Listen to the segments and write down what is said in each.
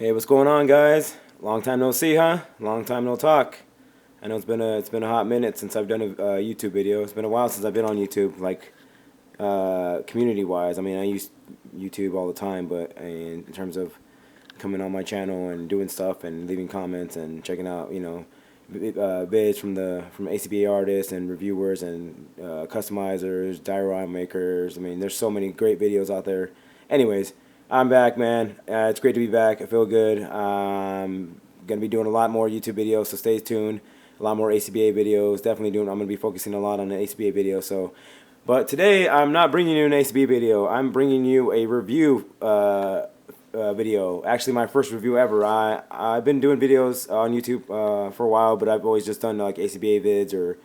Hey, what's going on, guys? Long time no see, huh? Long time no talk. I know it's been a hot minute since I've done a YouTube video. It's been a while since I've been on YouTube, like community wise. I mean, I use YouTube all the time, but in terms of coming on my channel and doing stuff and leaving comments and checking out, vids from A.C.B.A artists and reviewers and customizers, diorama makers. I mean, there's so many great videos out there. Anyways, I'm back, man. It's great to be back. I feel good. Gonna be doing a lot more YouTube videos, so stay tuned. A lot more A.C.B.A videos. Definitely doing. I'm gonna be focusing a lot on the A.C.B.A video. So, but today I'm not bringing you an A.C.B.A video. I'm bringing you a review video. Actually, my first review ever. I've been doing videos on YouTube for a while, but I've always just done like A.C.B.A vids or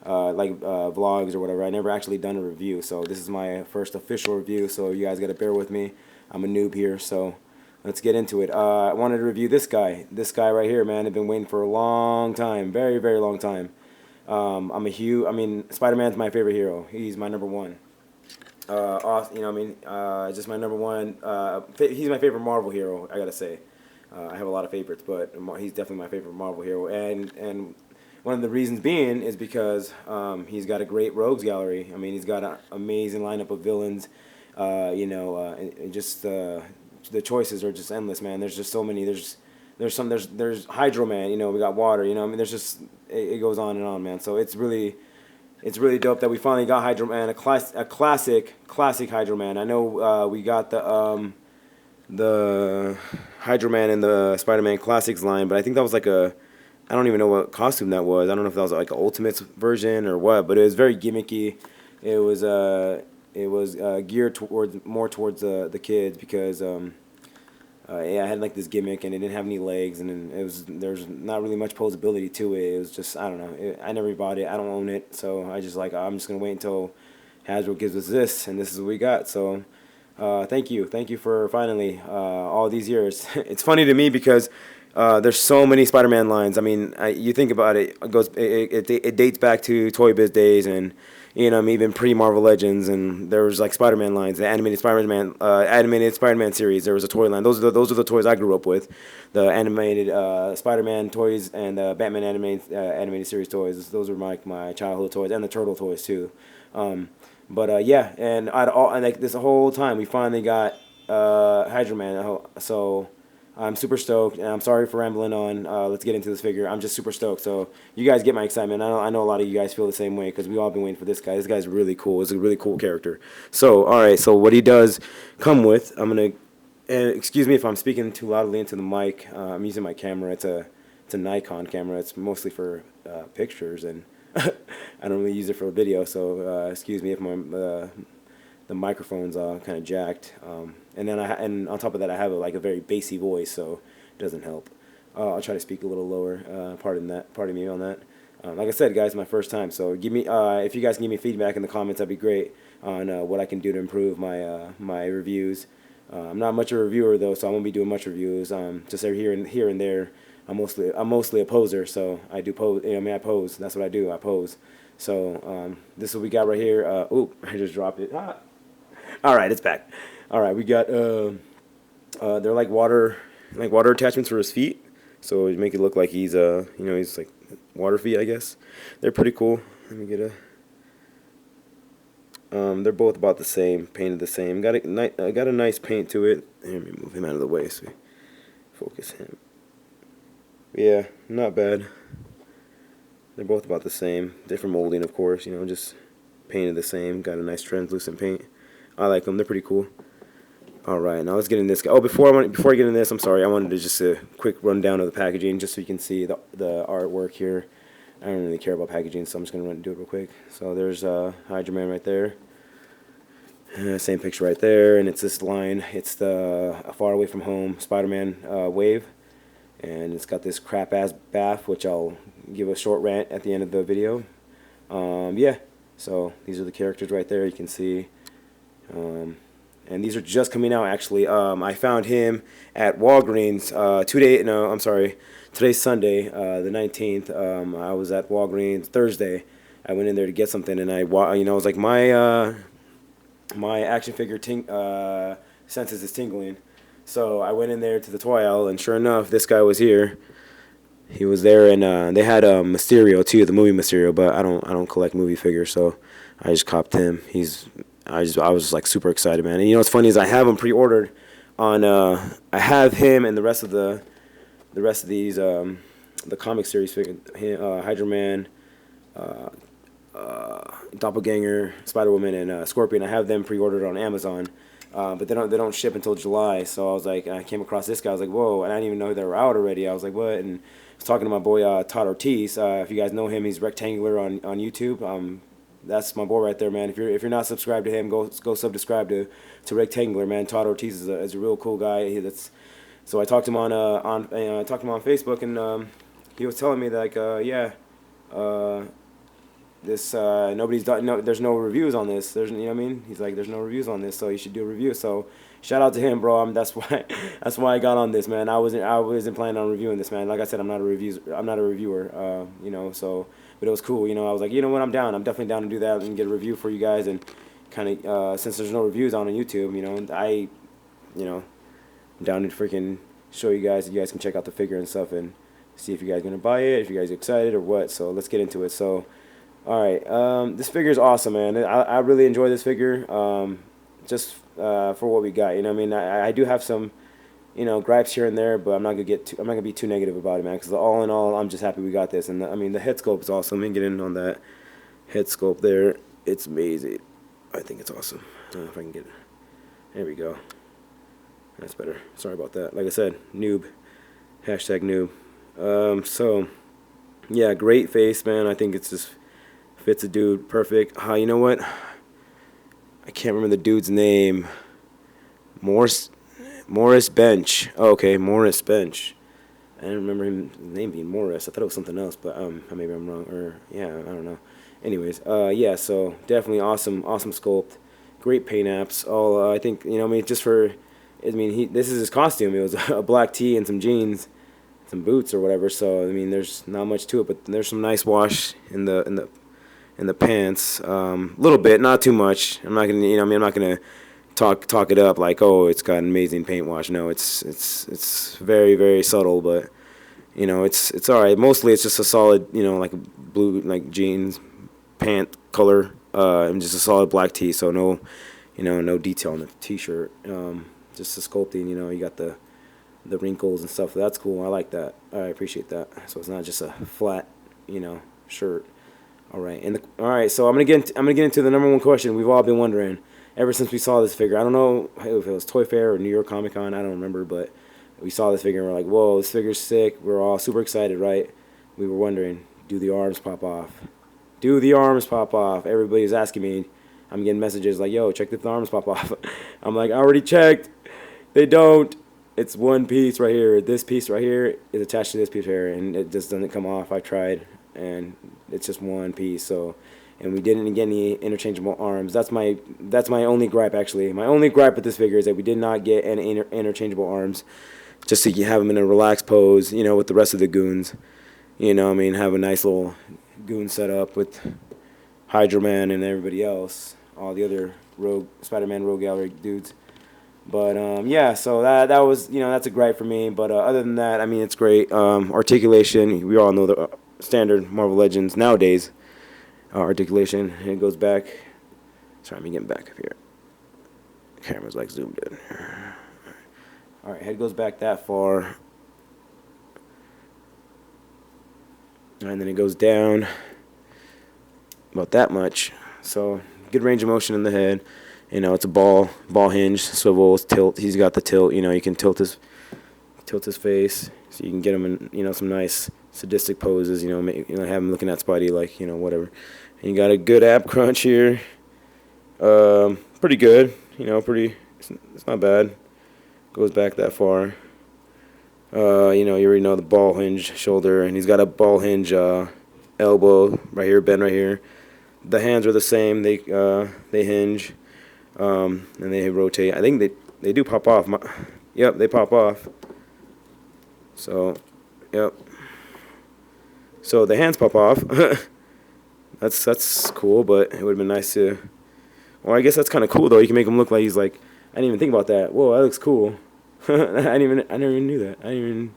vlogs or whatever. I never actually done a review, so this is my first official review. So you guys gotta bear with me. I'm a noob here, so let's get into it. I wanted to review this guy. This guy right here, man. I've been waiting for a long time, very, very long time. I mean, Spider-Man's my favorite hero. He's my number one. Just my number one. He's my favorite Marvel hero. I gotta say, I have a lot of favorites, but he's definitely my favorite Marvel hero. And one of the reasons being is because he's got a great rogues gallery. I mean, he's got an amazing lineup of villains. And just the choices are just endless, man. There's just so many. There's Hydro Man. You know, we got water. You know, I mean, there's just it goes on and on, man. So it's really dope that we finally got Hydro Man, a classic Hydro Man. I know we got the Hydro Man in the Spider-Man Classics line, but I think that was like I don't even know what costume that was. I don't know if that was like an Ultimates version or what, but it was very gimmicky. It was geared more towards the kids because yeah, I had like this gimmick and it didn't have any legs and there's not really much posability to it. It was just, I don't know. I never bought it. I don't own it, so I'm just gonna wait until Hasbro gives us this, and this is what we got. So thank you for finally all these years. It's funny to me because there's so many Spider-Man lines. I mean, you think about it, it dates back to Toy Biz days and even pre-Marvel Legends, and there was like Spider-Man lines, the animated Spider-Man series. There was a toy line. Those are the toys I grew up with, the animated Spider-Man toys and the Batman animated series toys. Those were my childhood toys, and the Turtle toys too. Yeah, and like this whole time we finally got Hydro Man. So I'm super stoked, and I'm sorry for rambling on. Let's get into this figure. I'm just super stoked. So you guys get my excitement. I know a lot of you guys feel the same way because we all been waiting for this guy. This guy's really cool. He's a really cool character. So all right. So what he does come with, I'm gonna. Excuse me if I'm speaking too loudly into the mic. I'm using my camera. It's a Nikon camera. It's mostly for pictures, and I don't really use it for video. So excuse me if the microphone's kind of jacked, and on top of that, I have like a very bassy voice, so it doesn't help. I'll try to speak a little lower. Pardon me on that. Like I said, guys, my first time, so give me if you guys can give me feedback in the comments, that'd be great on what I can do to improve my reviews. I'm not much of a reviewer though, so I won't be doing much reviews. Just here and there. I'm mostly a poser, so I do pose. I pose. That's what I do. I pose. So this is what we got right here. Oop! I just dropped it. Ah. All right, it's back. All right, we got they're like water attachments for his feet, so it make it look like he's like water feet, I guess. They're pretty cool. Let me get a. They're both about the same, painted the same. Got a nice paint to it. Let me move him out of the way so we focus him. Yeah, not bad. They're both about the same. Different molding, of course. Just painted the same. Got a nice translucent paint. I like them. They're pretty cool. All right, now let's get in this guy. Oh, before I get in this, I'm sorry. I wanted to just a quick rundown of the packaging, just so you can see the artwork here. I don't really care about packaging, so I'm just gonna do it real quick. So there's Hydro Man right there. Same picture right there, and it's this line. It's the Far Away From Home Spider-Man wave, and it's got this crap ass bath, which I'll give a short rant at the end of the video. Yeah. So these are the characters right there. You can see. And these are just coming out actually. I found him at Walgreens today's Sunday, the 19th. I was at Walgreens Thursday. I went in there to get something, and I was like, my action figure senses is tingling. So I went in there to the toy aisle, and sure enough, this guy was here. He was there, and they had Mysterio too, the movie Mysterio. But I don't collect movie figures, so I just copped him. I was like super excited, man. And you know what's funny is I have him pre-ordered on. I have him and the rest of these the comic series figure, Hydro Man, Doppelganger, Spider Woman, and Scorpion. I have them pre-ordered on Amazon, but they don't ship until July. So I was like, I came across this guy. I was like, whoa, and I didn't even know they were out already. I was like, what? And I was talking to my boy Todd Ortiz. If you guys know him, he's Rectangular on YouTube. That's my boy right there, man. If you're not subscribed to him, go subscribe to Rectangular, man. Todd Ortiz is a real cool guy. So I talked to him I talked to him on Facebook, and he was telling me that like yeah. This nobody's done. No, there's no reviews on this. There's, you know what I mean. He's like, there's no reviews on this, so you should do a review. So shout out to him, bro. That's why that's why I got on this, man. I wasn't planning on reviewing this, man. Like I said, I'm not a reviewer. You know, so but it was cool. You know, I was like, you know what, I'm down. I'm definitely down to do that and get a review for you guys. And kind of since there's no reviews on YouTube, you know, you know, I'm down to freaking show you guys. You guys can check out the figure and stuff and see if you guys gonna buy it, if you guys are excited or what. So let's get into it. So. All right, this figure is awesome, man. I really enjoy this figure, just for what we got. You know, what I mean, I do have some, you know, gripes here and there, but I'm not gonna be too negative about it, man. Because all in all, I'm just happy we got this. And I mean, the head sculpt is awesome. Let me get in on that head sculpt there. It's amazing. I think it's awesome. If I can get it. There we go. That's better. Sorry about that. Like I said, noob. Hashtag noob. So, yeah, great face, man. I think it's just. Fits a dude perfect. You know what? I can't remember the dude's name. Morris Bench. Oh, okay, Morris Bench. I didn't remember his name being Morris. I thought it was something else, but maybe I'm wrong. Or yeah, I don't know. Anyways, yeah. So definitely awesome sculpt. Great paint apps. All I think, you know, I mean, just for, I mean, this is his costume. It was a black tee and some jeans, some boots or whatever. So I mean, there's not much to it, but there's some nice wash in the pants, little bit, not too much. I'm not gonna, you know, I mean, I'm not gonna talk it up like, oh, it's got an amazing paint wash. No, it's very, very subtle, but you know, it's all right. Mostly, it's just a solid, you know, like a blue, like jeans, pant color, and just a solid black tee. So no, you know, no detail on the t-shirt. Just the sculpting. You know, you got the wrinkles and stuff. That's cool. I like that. I appreciate that. So it's not just a flat, you know, shirt. All right, all right. So I'm gonna get into the number one question we've all been wondering ever since we saw this figure. I don't know if it was Toy Fair or New York Comic Con. I don't remember, but we saw this figure and we're like, whoa, this figure's sick. We're all super excited, right? We were wondering, do the arms pop off? Do the arms pop off? Everybody's asking me. I'm getting messages like, yo, check if the arms pop off. I'm like, I already checked. They don't. It's one piece right here. This piece right here is attached to this piece here, and it just doesn't come off. I tried, and it's just one piece. So, and we didn't get any interchangeable arms. That's my only gripe, actually. My only gripe with this figure is that we did not get any interchangeable arms, just to have them in a relaxed pose, you know, with the rest of the goons. You know, I mean, have a nice little goon setup with Hydro Man and everybody else, all the other Spider-Man Rogue Gallery dudes. But yeah, so that was, you know, that's a gripe for me. But other than that, I mean, it's great. Articulation, we all know the standard Marvel Legends nowadays. Articulation, it goes back. Sorry, I'm getting back up here. Camera's like zoomed in. All right, head goes back that far, and then it goes down about that much. So good range of motion in the head. You know, it's a ball hinge, swivels, tilt. He's got the tilt. You know, you can tilt his face, so you can get him in, you know, some nice sadistic poses. You know, have him looking at Spidey like, you know, whatever. And you got a good ab crunch here. Pretty good. You know, it's not bad. Goes back that far. You know, you already know the ball hinge shoulder, and he's got a ball hinge elbow right here, bend right here. The hands are the same. They hinge. And they rotate. I think they do pop off. Yep, they pop off. So, yep. So the hands pop off. That's cool, but it would have been nice to. Well, I guess that's kind of cool though. You can make him look like he's like. I didn't even think about that. Whoa, that looks cool. I never even knew that. I didn't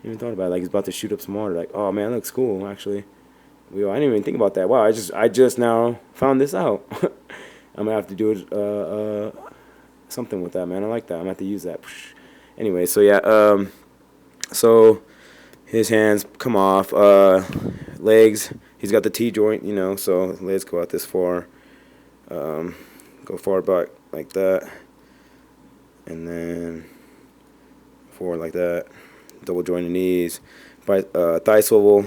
even thought about it. Like he's about to shoot up some water. Like, oh man, that looks cool. Actually, I didn't even think about that. Wow, I just now found this out. I'm gonna have to do it, something with that, man. I like that. I'm gonna have to use that. Anyway, so yeah, so his hands come off, legs. He's got the T joint, you know. So legs go out this far, go far back like that, and then forward like that. Double jointed knees, thigh swivel,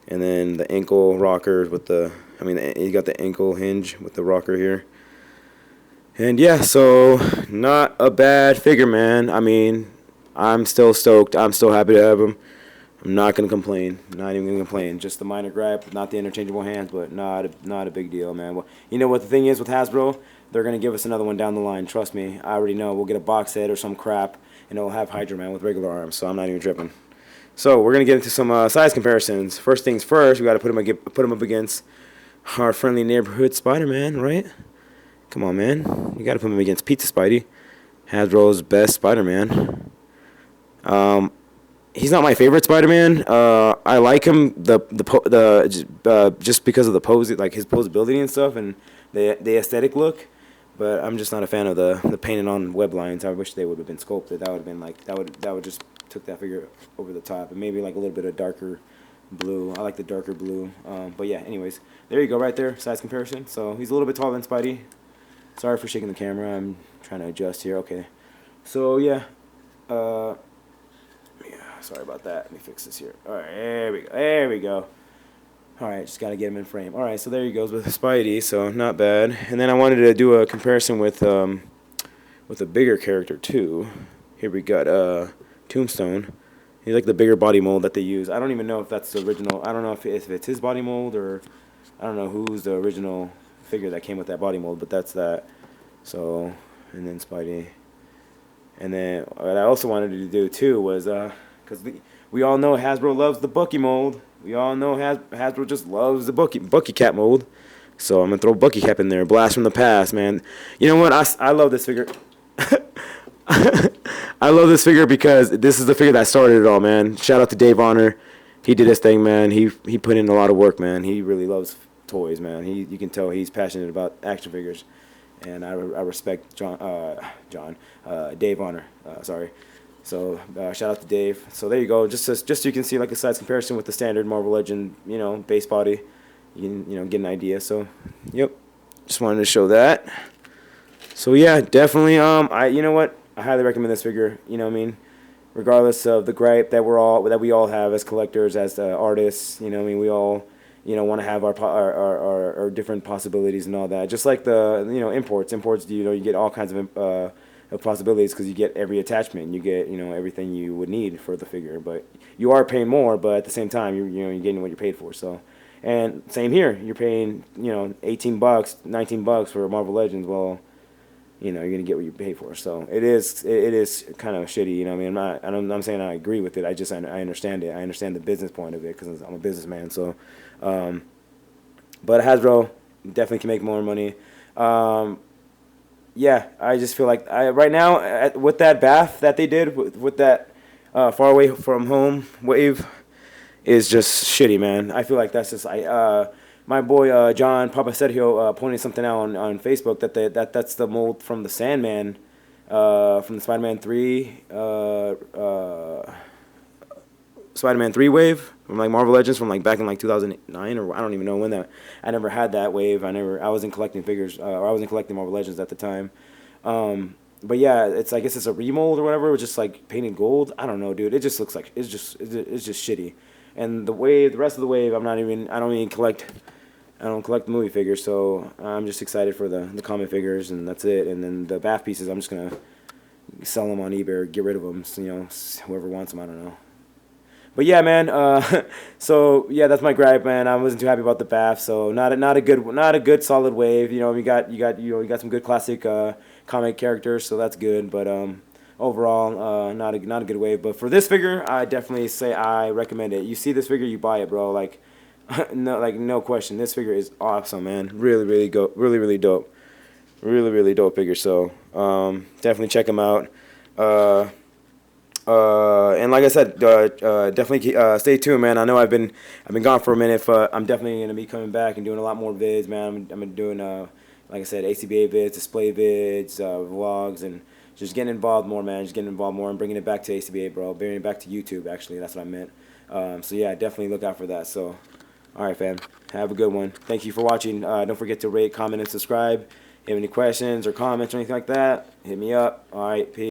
and then the ankle rocker with the. I mean, you got the ankle hinge with the rocker here. And yeah, so not a bad figure, man. I mean, I'm still stoked. I'm still happy to have him. I'm not gonna complain. Not even gonna complain. Just the minor gripe, not the interchangeable hands, but not a big deal, man. Well, you know what the thing is with Hasbro? They're gonna give us another one down the line. Trust me. I already know. We'll get a box set or some crap, and it'll have Hydra Man with regular arms. So I'm not even tripping. So we're gonna get into some size comparisons. First things first, we gotta put him up against our friendly neighborhood Spider-Man, right? Come on, man. You got to put him against Pizza Spidey, Hasbro's best Spider-Man. He's not my favorite Spider-Man. I like him just because of the pose, like his posability and stuff, and the aesthetic look. But I'm just not a fan of the painted on web lines. I wish they would have been sculpted. That would have been like that would just took that figure over the top, and maybe like a little bit of darker blue. I like the darker blue. But yeah, anyways, there you go, right there, size comparison. So he's a little bit taller than Spidey. Sorry for shaking the camera. I'm trying to adjust here. Okay. So, yeah. Yeah, sorry about that. Let me fix this here. All right, there we go. There we go. All right, just got to get him in frame. All right, so there he goes with Spidey, so not bad. And then I wanted to do a comparison with a bigger character, too. Here we got Tombstone. He's like the bigger body mold that they use. I don't even know if that's the original. I don't know if it's his body mold or I don't know who's the original figure that came with that body mold, but that's that. So, and then Spidey. And then what I also wanted to do too was because we all know Hasbro loves the Bucky mold. We all know Hasbro just loves the Bucky Cap mold. So I'm gonna throw Bucky Cap in there. Blast from the past, man. You know what? I love this figure. I love this figure because this is the figure that started it all, man. Shout out to Dave Honor. He did his thing, man. He put in a lot of work, man. He really loves toys, man. You can tell he's passionate about action figures, and I respect Dave Honor. Sorry. So shout out to Dave. So there you go. Just so you can see like a size comparison with the standard Marvel Legend, base body. You can get an idea. So, yep. Just wanted to show that. So yeah, definitely. You know what? I highly recommend this figure. You know what I mean? Regardless of the gripe that we all have as collectors, as artists. You know what I mean? We all want to have our different possibilities and all that. Just like the imports, you get all kinds of possibilities because you get every attachment, you get everything you would need for the figure. But you are paying more, but at the same time you're getting what you paid for. So, and same here, you're paying $18, $19 for Marvel Legends. Well, you're gonna get what you pay for. So it is kind of shitty. You know what I mean? I'm not saying I agree with it. I understand it. I understand the business point of it because I'm a businessman. So. But Hasbro definitely can make more money. Yeah, I just feel like right now with that bath that they did with that far away from home wave is just shitty, man. I feel like that's just my boy John Papa Sergio pointed something out on Facebook that's the mold from the Sandman from the Spider-Man 3 Spider-Man 3 wave from like Marvel Legends from like back in like 2009 or I don't even know when that. I never had that wave. I wasn't collecting figures or I wasn't collecting Marvel Legends at the time. But yeah, I guess it's a remold or whatever, just like painted gold. I don't know, dude. It just looks like it's just shitty. And the rest of the wave, I don't collect movie figures, so I'm just excited for the comic figures and that's it. And then the bath pieces, I'm just gonna sell them on eBay or get rid of them. So, whoever wants them, I don't know. But yeah, man. So yeah, that's my gripe, man. I wasn't too happy about the bath. So not a good solid wave. We got some good classic comic characters, so that's good. But overall, not a good wave. But for this figure, I definitely say I recommend it. You see this figure, you buy it, bro. Like no question. This figure is awesome, man. Really dope. Really dope figure. So definitely check him out. And like I said, definitely stay tuned, man. I know I've been gone for a minute, but I'm definitely gonna be coming back and doing a lot more vids, man. I'm doing like I said, A.C.B.A vids, display vids, vlogs, and just getting involved more, man. Just getting involved more and bringing it back to A.C.B.A, bro. Bringing it back to YouTube, actually. That's what I meant. So yeah, definitely look out for that. So, all right, fam. Have a good one. Thank you for watching. Don't forget to rate, comment, and subscribe. If you have any questions or comments or anything like that, hit me up. All right, peace.